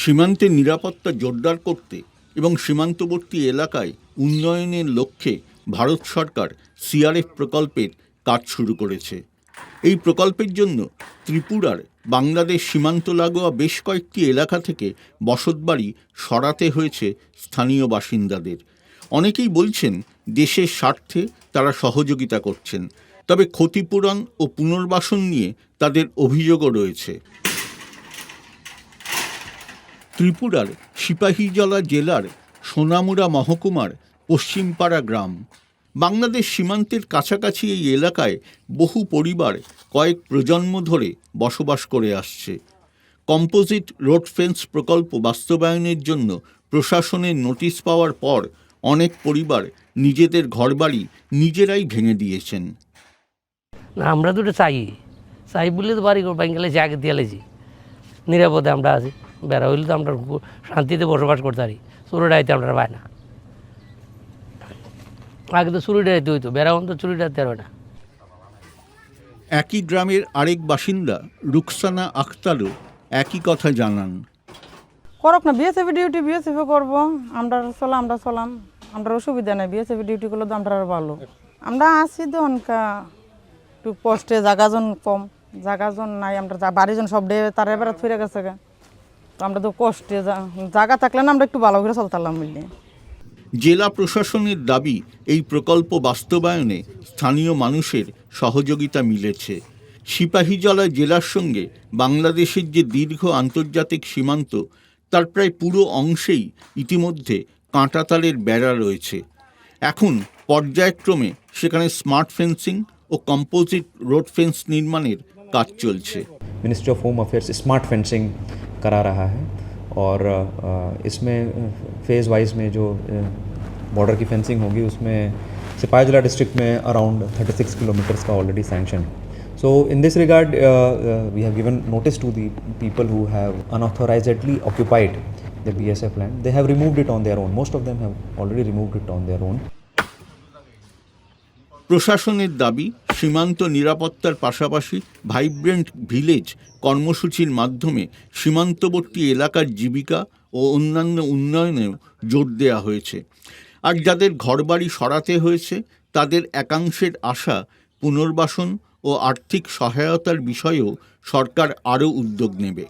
সীমান্তের নিরাপত্তা জোরদার করতে এবং সীমান্তবর্তী এলাকায় উন্নয়নের লক্ষ্যে ভারত সরকার সিআরএফ প্রকল্পের কাজ শুরু করেছে। এই প্রকল্পের জন্য ত্রিপুরার বাংলাদেশ সীমান্ত লাগোয়া বেশ কয়েকটি এলাকা থেকে বসতবাড়ি সরাতে হয়েছে স্থানীয় বাসিন্দাদের। অনেকেই বলছেন দেশের স্বার্থে তারা সহযোগিতা করছেন, তবে ক্ষতিপূরণ ও পুনর্বাসন নিয়ে তাদের অভিযোগও রয়েছে। ত্রিপুরার সিপাহীজলা জেলার সোনামুড়া মহকুমার পশ্চিমপাড়া গ্রাম। বাংলাদেশ সীমান্তের কাছাকাছি এই এলাকায় বহু পরিবার কয়েক প্রজন্ম ধরে বসবাস করে আসছে। কম্পোজিট রোড ফেন্স প্রকল্প বাস্তবায়নের জন্য প্রশাসনের নোটিশ পাওয়ার পর অনেক পরিবার নিজেদের ঘরবাড়ি নিজেরাই ভেঙে দিয়েছেন। না, আমরা দুটো চাই বলে তো বাড়ি বাঙ্গালে জায়গা দিয়ে লেছি, নিরাপদে আমরা আছি। বেড়া হইলে তো আমরা শান্তিতে বসবাস করতে পারি, চুরি ডাইতে আমরা পাই না। আগে তো চুরি ডাইতে হইতো, বেড়া তো চুরি ডাইতে পারবে না। একই গ্রামের আরেক বাসিন্দা রুকসানা আখতারও একই কথা জানান। করক না, বিএসএফ ডিউটি বিএসএফ করবো, আমরা চলাম, আমরা অসুবিধা নাই। বিএসএফ ডিউটি করলে তো আমরা ভালো। আমরা আসি তো অনকা একটু পোস্টে জায়গাজন কম, জায়গাজন নাই, আমরা বাড়িজন সব ডে তার এবার ফিরে গেছে গা, তো আমরা তো কষ্টে জায়গা থাকলে না আমরা একটু ভালো করে চলতাম মিলিয়ে। জেলা প্রশাসনের দাবি, এই প্রকল্প বাস্তবায়নে স্থানীয় মানুষের সহযোগিতা মিলেছে। সিপাহীজলা জেলার সঙ্গে বাংলাদেশের যে দীর্ঘ আন্তর্জাতিক সীমান্ত, তার প্রায় পুরো অংশেই ইতিমধ্যে কাঁটাতারের বেড়া রয়েছে। এখন পর্যায়ক্রমে সেখানে স্মার্ট ফেন্সিং ও কম্পোজিট রোড ফেন্স নির্মাণের কাজ চলছে। Ministry of home affairs smart fencing करा रहा है और इसमें फेज़ वाइज में जो बॉर्डर की फेंसिंग होगी उसमें सिपाहीजला डिस्ट्रिक्ट में अराउंड 36 किलोमीटर्स का already sanction. So in this regard we have given notice to the people who have unauthorizedly occupied the BSF land. They have removed it on their own. Most of them have already removed it on their own. প্রশাসনের দাবি, সীমান্ত নিরাপত্তার পাশাপাশি vibrant village কর্মসূচির মাধ্যমে সীমান্তবর্তী এলাকার জীবিকা ও অন্যান্য উন্নয়নেও জোর দেওয়া হয়েছে। আর যাদের ঘরবাড়ি সরাতে হয়েছে তাদের একাংশের আশা, পুনর্বাসন ও আর্থিক সহায়তার বিষয়েও সরকার আরও উদ্যোগ নেবে।